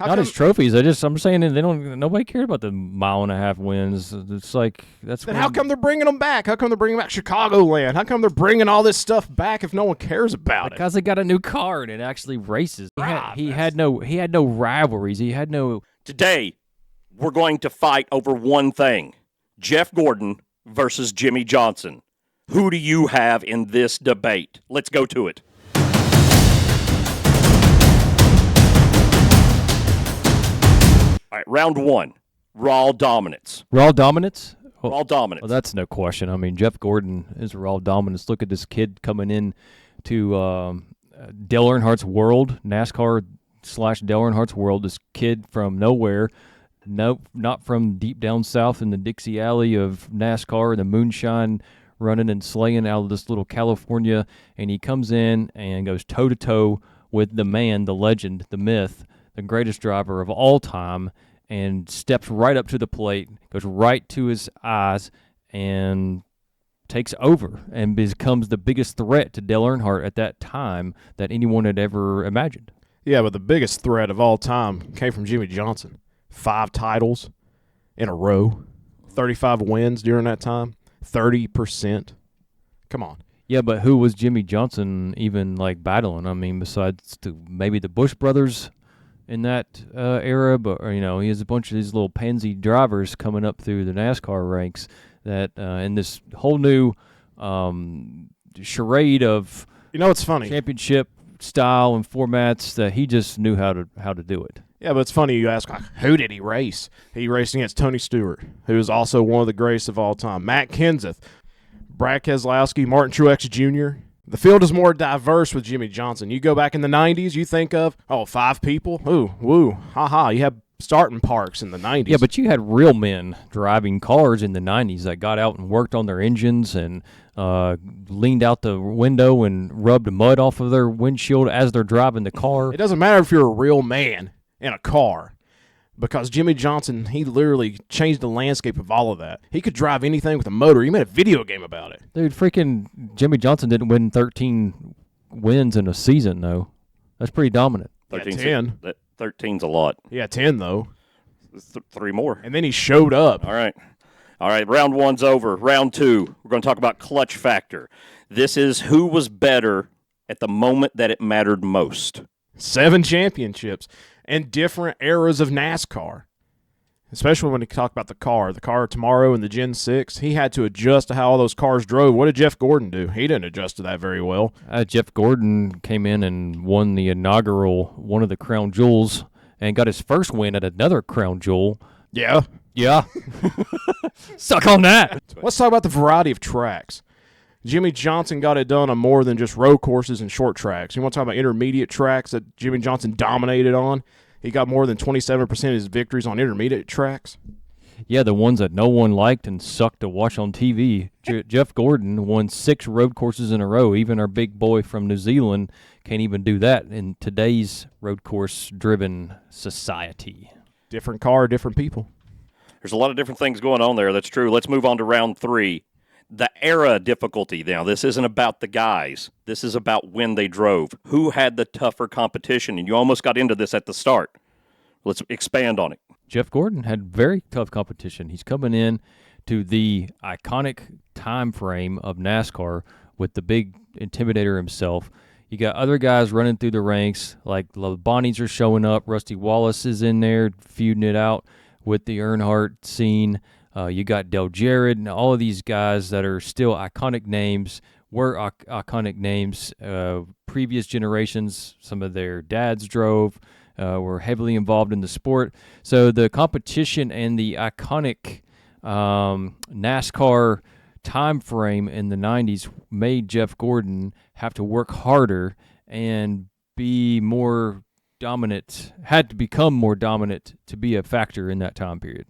Not his trophies. I'm saying they don't. Nobody cared about the mile-and-a-half wins. It's like that's. Then how come they're bringing them back? How come they're bringing back Chicagoland? How come they're bringing all this stuff back if no one cares about it? Because they got a new car and it actually races. He had no rivalries. He had no. Today, we're going to fight over one thing: Jeff Gordon versus Jimmie Johnson. Who do you have in this debate? Let's go to it. All right, round one, raw dominance. Raw dominance? Raw dominance. Well, that's no question. I mean, Jeff Gordon is raw dominance. Look at this kid coming in to Dale Earnhardt's world, NASCAR / Dale Earnhardt's world. This kid from nowhere, not from deep down south in the Dixie Alley of NASCAR and the moonshine running and slaying out of this little California, and he comes in and goes toe-to-toe with the man, the legend, the myth, the greatest driver of all time, and steps right up to the plate, goes right to his eyes, and takes over and becomes the biggest threat to Dale Earnhardt at that time that anyone had ever imagined. Yeah, but the biggest threat of all time came from Jimmie Johnson. 5 titles in a row, 35 wins during that time, 30%. Come on. Yeah, but who was Jimmie Johnson even like battling? I mean, besides maybe the Busch brothers in that era, but he has a bunch of these little pansy drivers coming up through the NASCAR ranks that in this whole new charade of it's funny, championship style and formats that he just knew how to do it. Yeah, but it's funny you ask, who did he race? He raced against Tony Stewart, who is also one of the greatest of all time. Matt Kenseth, Brad Keselowski, Martin Truex Jr. The field is more diverse with Jimmie Johnson. You go back in the 90s, you think of, 5 people? Ooh, woo, ha-ha. You have starting parks in the 90s. Yeah, but you had real men driving cars in the 90s that got out and worked on their engines and leaned out the window and rubbed mud off of their windshield as they're driving the car. It doesn't matter if you're a real man in a car, because Jimmie Johnson, he literally changed the landscape of all of that. He could drive anything with a motor. He made a video game about it. Dude, freaking Jimmie Johnson didn't win 13 wins in a season, though. That's pretty dominant. 13. 10. 13's a lot. Yeah, 10, though. 3 more. And then he showed up. All right, round one's over. Round two, we're going to talk about clutch factor. This is who was better at the moment that it mattered most. 7 championships and different eras of NASCAR, especially when you talk about the car tomorrow in the Gen 6. He had to adjust to how all those cars drove. What did Jeff Gordon do? He didn't adjust to that very well. Jeff Gordon came in and won the inaugural one of the Crown Jewels and got his first win at another Crown Jewel. Yeah. Suck on that. Let's talk about the variety of tracks. Jimmie Johnson got it done on more than just road courses and short tracks. You want to talk about intermediate tracks that Jimmie Johnson dominated on? He got more than 27% of his victories on intermediate tracks. Yeah, the ones that no one liked and sucked to watch on TV. Jeff Gordon won 6 road courses in a row. Even our big boy from New Zealand can't even do that in today's road course-driven society. Different car, different people. There's a lot of different things going on there. That's true. Let's move on to round 3. The era difficulty. Now, this isn't about the guys. This is about when they drove. Who had the tougher competition? And you almost got into this at the start. Let's expand on it. Jeff Gordon had very tough competition. He's coming in to the iconic time frame of NASCAR with the big intimidator himself. You got other guys running through the ranks, like the Bonnies are showing up. Rusty Wallace is in there feuding it out with the Earnhardt scene. You got Dale Jarrett and all of these guys that are still iconic names, were iconic names. Previous generations, some of their dads drove, were heavily involved in the sport. So the competition and the iconic NASCAR time frame in the 90s made Jeff Gordon have to work harder and be more dominant, had to become more dominant to be a factor in that time period.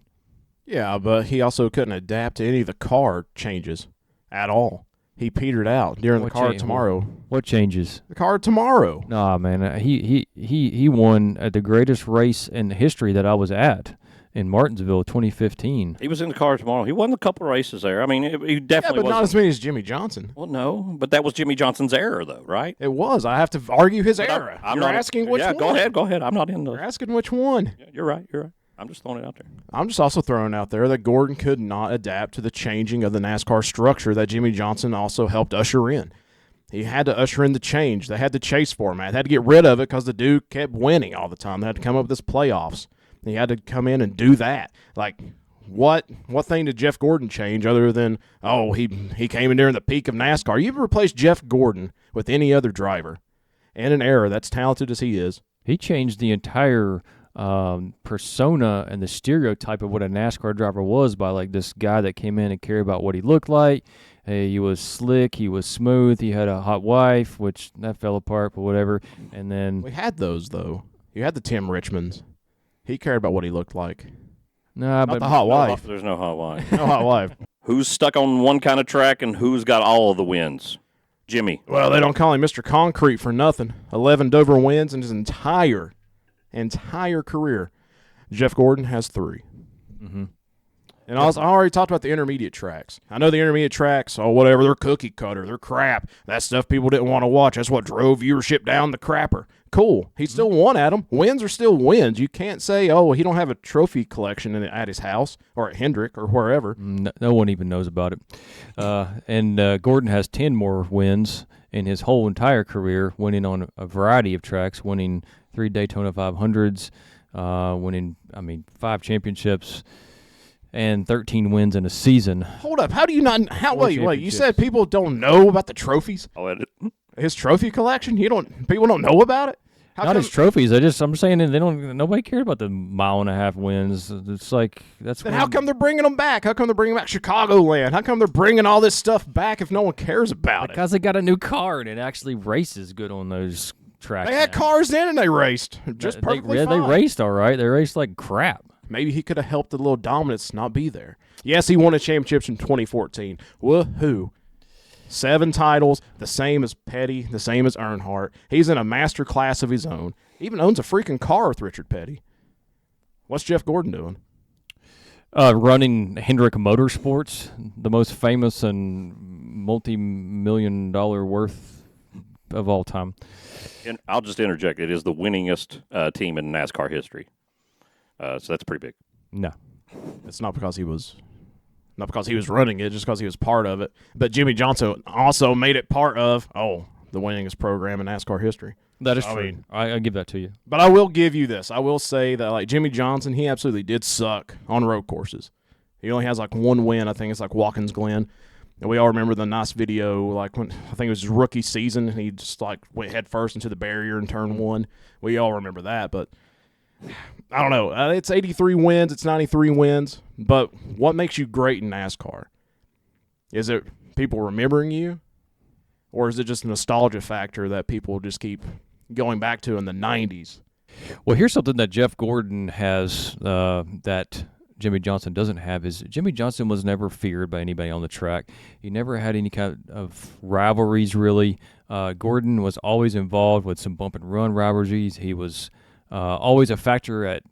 Yeah, but he also couldn't adapt to any of the car changes at all. He petered out during the car tomorrow. What changes? The car tomorrow. Nah, man, he won at the greatest race in history that I was at. in Martinsville, 2015. He was in the car tomorrow. He won a couple of races there. I mean, he Yeah, definitely but not wasn't. as many as Jimmie Johnson. Well, no, but that was Jimmie Johnson's era, though, right? It was. I have to argue his era. I'm You're not asking which yeah, one. go ahead. I'm not in You're the. asking which one. You're right. I'm just throwing it out there. I'm just also throwing out there that Gordon could not adapt to the changing of the NASCAR structure that Jimmie Johnson also helped usher in. He had to usher in the change. They had the chase format. They had to get rid of it because the dude kept winning all the time. They had to come up with this playoffs. He had to come in and do that. Like, what thing did Jeff Gordon change other than, he came in during the peak of NASCAR? You ever replace Jeff Gordon with any other driver in an era that's talented as he is? He changed the entire persona and the stereotype of what a NASCAR driver was by like this guy that came in and cared about what he looked like. He was slick, he was smooth, he had a hot wife, which that fell apart, but whatever. And then We had those, though. You had the Tim Richmonds. He cared about what he looked like. nah, Not but the hot wife. There's no hot wife. No hot wife. Who's stuck on one kind of track and who's got all of the wins? Jimmy. Well, they don't call him Mr. Concrete for nothing. 11 Dover wins in his entire career. Jeff Gordon has 3. Mhm. And I already talked about the intermediate tracks. I know the intermediate tracks, whatever, they're cookie cutter, they're crap. That stuff people didn't want to watch. That's what drove viewership down the crapper. Cool. He still won at them. Wins are still wins. You can't say, he don't have a trophy collection at his house or at Hendrick or wherever. no one even knows about it. And Gordon has 10 more wins in his whole entire career, winning on a variety of tracks, winning 3 Daytona 500s, winning, 5 championships, and 13 wins in a season. Hold up. How do you not? Wait. You championships. said people don't know about the trophies? His trophy collection? People don't know about it? How Not come- his trophies. I'm saying that nobody cared about the 1.5 mile wins. It's like that's. Then how come they're bringing them back? How come they're bringing back Chicagoland? How come they're bringing all this stuff back if no one cares about it? Because they got a new car and it actually races good on those tracks. They had now. cars then and they raced just perfectly they fine. raced all right. They raced like crap. Maybe he could have helped the little dominance not be there. Yes, he won a championship in 2014. Woohoo. 7 titles, the same as Petty, the same as Earnhardt. He's in a master class of his own. Even owns a freaking car with Richard Petty. What's Jeff Gordon doing? Running Hendrick Motorsports, the most famous and multi-million-dollar worth of all time. And I'll just interject. It is the winningest team in NASCAR history. So that's pretty big. No. It's not because he was running it, just because he was part of it. But Jimmie Johnson also made it part of the winningest program in NASCAR history. That is I true. mean- I give that to you. But I will give you this. I will say that like Jimmie Johnson, he absolutely did suck on road courses. He only has like 1 win. I think it's like Watkins Glen. And we all remember the nice video, like when I think it was his rookie season, and he just like went head first into the barrier in turn 1. We all remember that, but I don't know. It's 83 wins. It's 93 wins. But what makes you great in NASCAR? Is it people remembering you? Or is it just a nostalgia factor that people just keep going back to in the 90s? Well, here's something that Jeff Gordon has that Jimmie Johnson doesn't have is Jimmie Johnson was never feared by anybody on the track. He never had any kind of rivalries, really. Gordon was always involved with some bump and run rivalries. He was always a factor at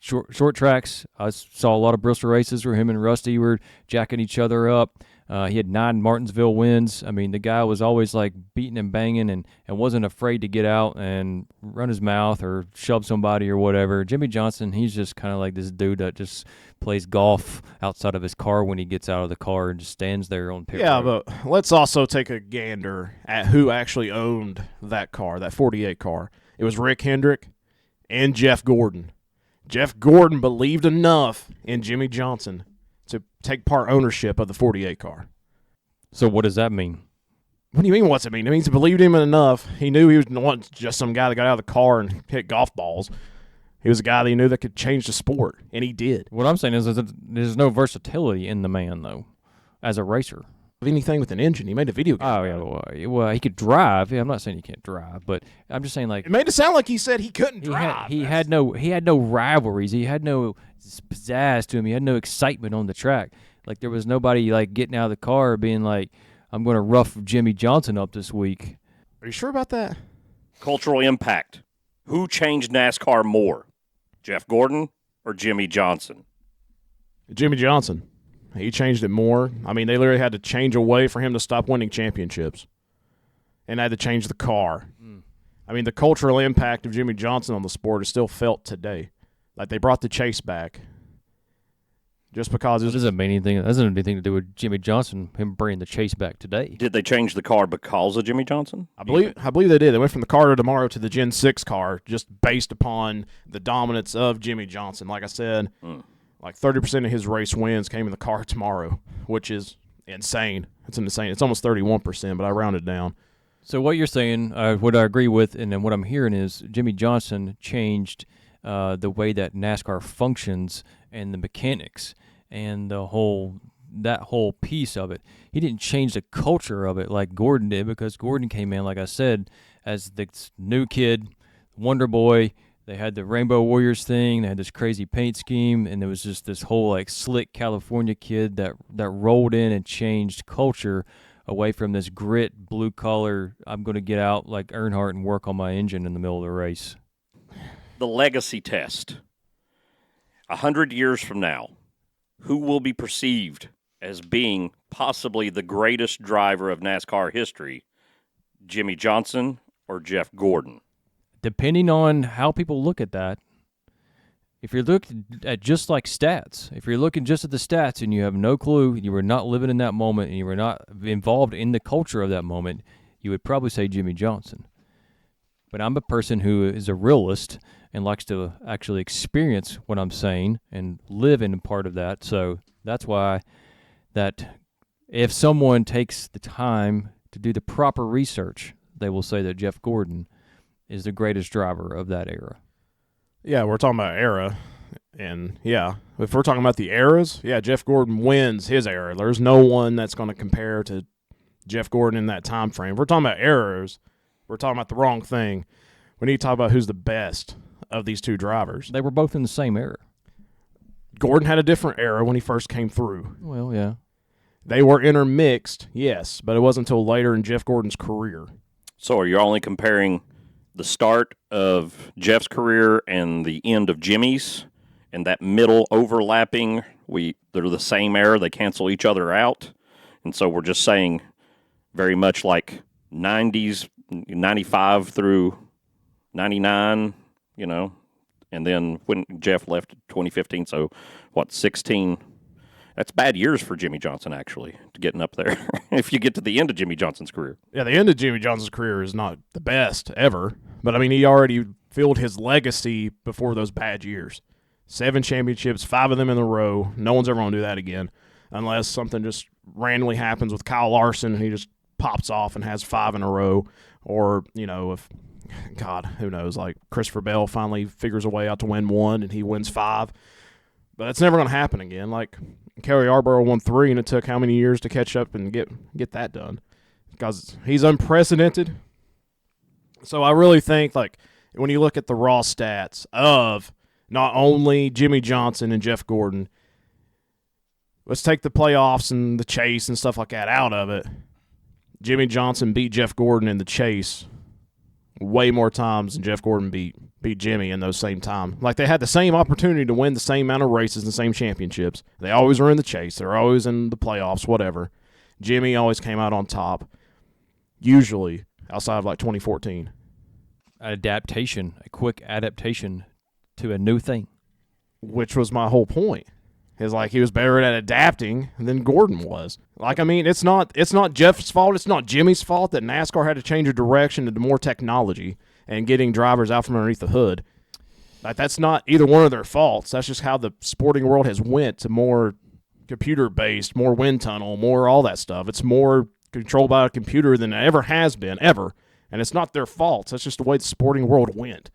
short tracks. I saw a lot of Bristol races where him and Rusty were jacking each other up. He had 9 Martinsville wins. I mean, the guy was always like beating and banging and wasn't afraid to get out and run his mouth or shove somebody or whatever. Jimmie Johnson, he's just kind of like this dude that just plays golf outside of his car when he gets out of the car and just stands there on pit Yeah, road. but let's also take a gander at who actually owned that car, that 48 car. It was Rick Hendrick and Jeff Gordon. Jeff Gordon believed enough in Jimmie Johnson to take part ownership of the 48 car. So what does that mean? What do you mean, what's it mean? It means he believed him enough. He knew he was not just some guy that got out of the car and hit golf balls. He was a guy that he knew that could change the sport, and he did. What I'm saying is that there's no versatility in the man, though, as a racer. Anything with an engine. He made a video game. Oh, yeah, well, he could drive. Yeah, I'm not saying he can't drive, but I'm just saying, like, It made it sound like he said he couldn't drive. he had no rivalries. He had no pizzazz to him. He had no excitement on the track. Like, there was nobody, like, getting out of the car being like, I'm going to rough Jimmie Johnson up this week. Are you sure about that? Cultural impact. Who changed NASCAR more, Jeff Gordon or Jimmie Johnson? Jimmie Johnson. He changed it more. I mean, they literally had to change a way for him to stop winning championships. And had to change the car. I mean, the cultural impact of Jimmie Johnson on the sport is still felt today. Like, they brought the chase back. Just because It doesn't mean anything. That doesn't have anything to do with Jimmie Johnson, him bringing the chase back today. Did they change the car because of Jimmie Johnson? I believe they did. They went from the car to tomorrow to the Gen 6 car just based upon the dominance of Jimmie Johnson. Like I said, like 30% of his race wins came in the car tomorrow, which is insane. It's insane. It's almost 31%, but I rounded down. So what you're saying, what I agree with, and then what I'm hearing is Jimmie Johnson changed the way that NASCAR functions and the mechanics and that whole piece of it. He didn't change the culture of it like Gordon did, because Gordon came in, like I said, as this new kid, Wonder Boy. They had the Rainbow Warriors thing. They had this crazy paint scheme, and there was just this whole like slick California kid that rolled in and changed culture away from this grit, blue collar, I'm going to get out like Earnhardt and work on my engine in the middle of the race. The legacy test. 100 years from now, who will be perceived as being possibly the greatest driver of NASCAR history, Jimmie Johnson or Jeff Gordon? Depending on how people look at that, if you're looking at just like stats, if you're looking just at the stats and you have no clue, you were not living in that moment and you were not involved in the culture of that moment, you would probably say Jimmie Johnson. But I'm a person who is a realist and likes to actually experience what I'm saying and live in a part of that. So that's why that if someone takes the time to do the proper research, they will say that Jeff Gordon is the greatest driver of that era. Yeah, we're talking about era. And, yeah, if we're talking about the eras, yeah, Jeff Gordon wins his era. There's no one that's going to compare to Jeff Gordon in that time frame. If we're talking about eras, we're talking about the wrong thing. We need to talk about who's the best of these two drivers. They were both in the same era. Gordon had a different era when he first came through. Well, yeah. They were intermixed, yes, but it wasn't until later in Jeff Gordon's career. So are you only comparing the start of Jeff's career and the end of Jimmy's, and that middle overlapping, they're the same era, they cancel each other out, and so we're just saying very much like 90s, 95 through 99, and then when Jeff left 2015, so 16, that's bad years for Jimmie Johnson, actually, to getting up there, if you get to the end of Jimmie Johnson's career. Yeah, the end of Jimmie Johnson's career is not the best ever, but, I mean, he already filled his legacy before those bad years. 7 championships, 5 of them in a row. No one's ever going to do that again unless something just randomly happens with Kyle Larson and he just pops off and has 5 in a row. Or, if, God, who knows, like Christopher Bell finally figures a way out to win 1 and he wins 5. But that's never going to happen again. Like Kelly Yarborough won 3, and it took how many years to catch up and get that done? Because he's unprecedented. So I really think, like, when you look at the raw stats of not only Jimmie Johnson and Jeff Gordon, let's take the playoffs and the chase and stuff like that out of it. Jimmie Johnson beat Jeff Gordon in the chase way more times than Jeff Gordon beat Jimmie in those same time. Like, they had the same opportunity to win the same amount of races and the same championships. They always were in the chase. They're always in the playoffs, whatever. Jimmie always came out on top, usually outside of like 2014. Adaptation, a quick adaptation to a new thing. Which was my whole point. Is like he was better at adapting than Gordon was. Like, I mean, it's not Jeff's fault. It's not Jimmy's fault that NASCAR had to change a direction into more technology and getting drivers out from underneath the hood. Like, that's not either one of their faults. That's just how the sporting world has went to more computer-based, more wind tunnel, more all that stuff. It's more controlled by a computer than it ever has been, ever. And it's not their fault. That's just the way the sporting world went.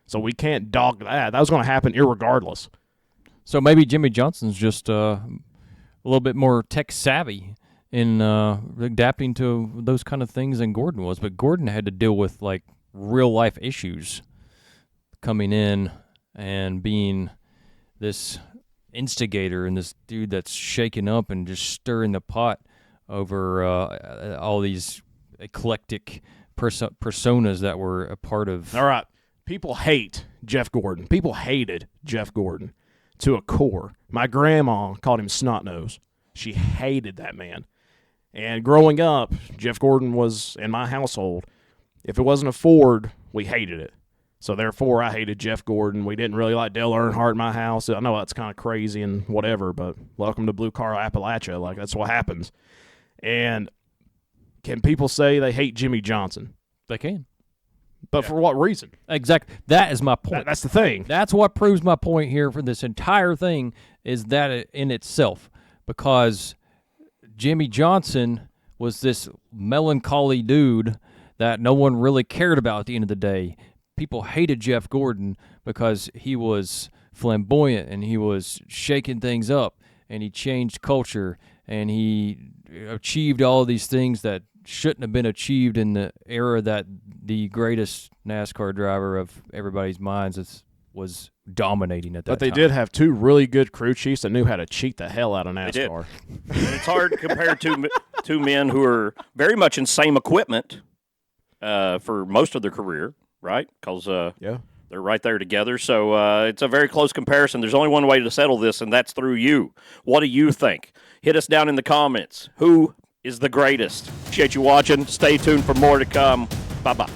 So we can't dog that. That was going to happen irregardless. So maybe Jimmie Johnson's just a little bit more tech savvy in adapting to those kind of things than Gordon was. But Gordon had to deal with like real life issues coming in and being this instigator and this dude that's shaking up and just stirring the pot over all these eclectic personas that were a part of. All right. People hate Jeff Gordon. People hated Jeff Gordon to a core. My grandma called him snot nose. She hated that man. And growing up, Jeff Gordon was in my household. If it wasn't a Ford, we hated it. So therefore, I hated Jeff Gordon. We didn't really like Dale Earnhardt in my house. I know that's kind of crazy and whatever, but welcome to Blue Car Appalachia. Like, that's what happens. And can people say they hate Jimmie Johnson? They can. But for what reason? Exactly. That is my point. That's the thing. That's what proves my point here for this entire thing is that in itself. Because Jimmie Johnson was this melancholy dude that no one really cared about at the end of the day. People hated Jeff Gordon because he was flamboyant and he was shaking things up and he changed culture and he achieved all of these things that shouldn't have been achieved in the era that the greatest NASCAR driver of everybody's minds was dominating at that time. But they did have two really good crew chiefs that knew how to cheat the hell out of NASCAR. It's hard to compare two men who are very much in same equipment for most of their career, right? Because they're right there together. So it's a very close comparison. There's only one way to settle this, and that's through you. What do you think? Hit us down in the comments. Who is the greatest? Appreciate you watching. Stay tuned for more to come. Bye-bye.